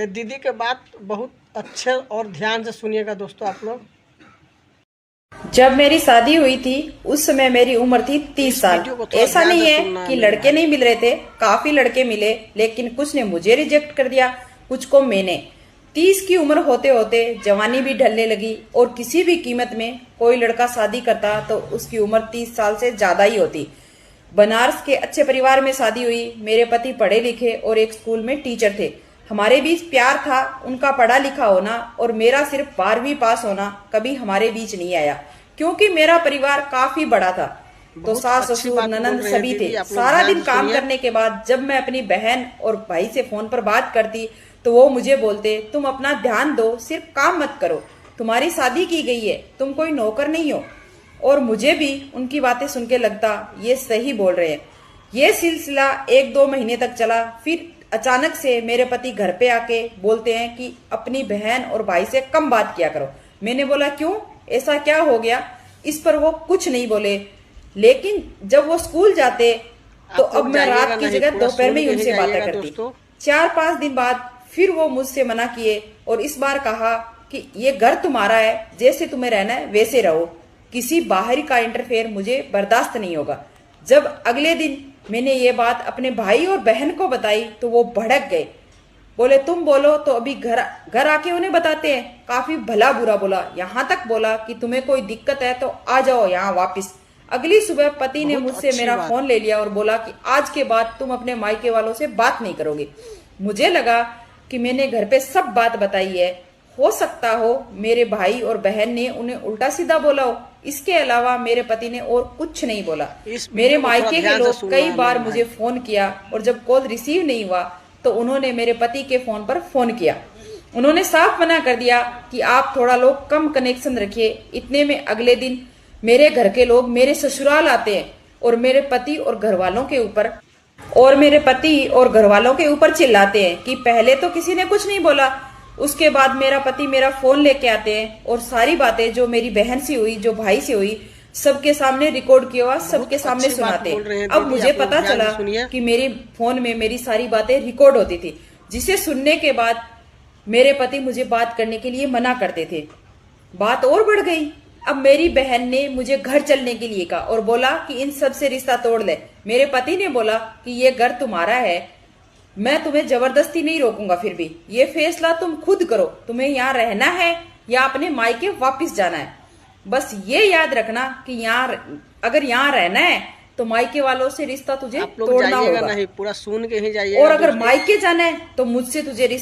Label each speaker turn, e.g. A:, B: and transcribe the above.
A: ये दीदी के बात बहुत अच्छे और ध्यान से सुनिएगा दोस्तों आप लोग।
B: जब मेरी शादी हुई थी उस समय मेरी उम्र थी 30 साल। ऐसा नहीं है कि लड़के नहीं मिल रहे थे, काफी लड़के मिले, लेकिन कुछ ने मुझे रिजेक्ट कर दिया, कुछ को मैंने। 30 की उम्र होते होते जवानी भी ढलने लगी और किसी भी कीमत में कोई लड़का शादी करता तो उसकी उम्र 30 साल से ज्यादा ही होती। बनारस के अच्छे परिवार में शादी हुई। मेरे पति पढ़े लिखे और एक स्कूल में टीचर थे। हमारे बीच प्यार था। उनका पढ़ा लिखा होना और मेरा सिर्फ 12वीं पास होना कभी हमारे बीच नहीं आया, क्योंकि मेरा परिवार काफी बड़ा था। तो सास ससुर ननंद सभी थे। सारा दिन काम करने के बाद जब मैं अपनी बहन और भाई से फोन पर बात करती तो वो मुझे बोलते, तुम अपना ध्यान दो, सिर्फ काम मत करो, तुम्हारी शादी की गई है, तुम कोई नौकर नहीं हो। और मुझे भी उनकी बातें सुन के लगता ये सही बोल रहे हैं। ये सिलसिला 1-2 महीने तक चला। फिर अचानक से मेरे पति घर पे आके बोलते हैं कि अपनी बहन और भाई से कम बात किया करो। मैंने बोला क्यों, ऐसा क्या हो गया? इस पर वो कुछ नहीं बोले। लेकिन जब वो स्कूल जाते तो अब मैं रात की जगह दोपहर में ही उनसे बातें करती। 4-5 दिन बाद फिर वो मुझसे मना किए और इस बार कहा कि ये घर तुम्हारा है, जैसे तुम्हें रहना है वैसे रहो, किसी बाहरी का इंटरफेयर मुझे बर्दाश्त नहीं होगा। जब अगले दिन मैंने ये बात अपने भाई और बहन को बताई तो वो भड़क गए, बोले तुम बोलो तो अभी घर आके उन्हें बताते हैं। काफी भला बुरा बोला, यहाँ तक बोला कि तुम्हें कोई दिक्कत है तो आ जाओ यहाँ वापिस। अगली सुबह पति ने मुझसे मेरा फोन ले लिया और बोला कि आज के बाद तुम अपने मायके वालों से बात नहीं करोगे। मुझे लगा कि मैंने घर पे सब बात बताई है, हो सकता हो मेरे भाई और बहन ने उन्हें उल्टा सीधा बोला हो। इसके अलावा मेरे पति ने और कुछ नहीं बोला। मेरे मायके के लोग कई बार मुझे फोन किया और जब कॉल रिसीव नहीं हुआ तो उन्होंने मेरे पति के फोन पर फोन किया। उन्होंने साफ मना कर दिया कि आप थोड़ा लोग कम कनेक्शन रखिए। इतने में अगले दिन मेरे घर के लोग मेरे ससुराल आते हैं और मेरे पति और घर वालों के ऊपर चिल्लाते हैं कि पहले तो किसी ने कुछ नहीं बोला। उसके बाद मेरा पति मेरा फोन लेके आते हैं और सारी बातें जो मेरी बहन से हुई, जो भाई से हुई, सबके सामने रिकॉर्ड किया हुआ सबके सामने सुनाते हैं। अब मुझे पता चला कि मेरे फोन में मेरी सारी बातें रिकॉर्ड होती थी, जिसे सुनने के बाद मेरे पति मुझे बात करने के लिए मना करते थे। बात और बढ़ गई। अब मेरी बहन ने मुझे घर चलने के लिए कहा और बोला कि इन सब से रिश्ता तोड़ ले। मेरे पति ने बोला कि ये घर तुम्हारा है, मैं तुम्हें जबरदस्ती नहीं रोकूंगा, फिर भी ये फैसला तुम खुद करो, तुम्हें यहाँ रहना है या अपने मायके वापस जाना है। बस ये याद रखना कि अगर यहाँ रहना है तो मायके वालों से रिश्ता तुझे तोड़ना होगा,
A: नहीं पूरा सुन के ही जाइएगा।
B: और अगर मायके जाना है तो मुझसे तुझे रिश्ता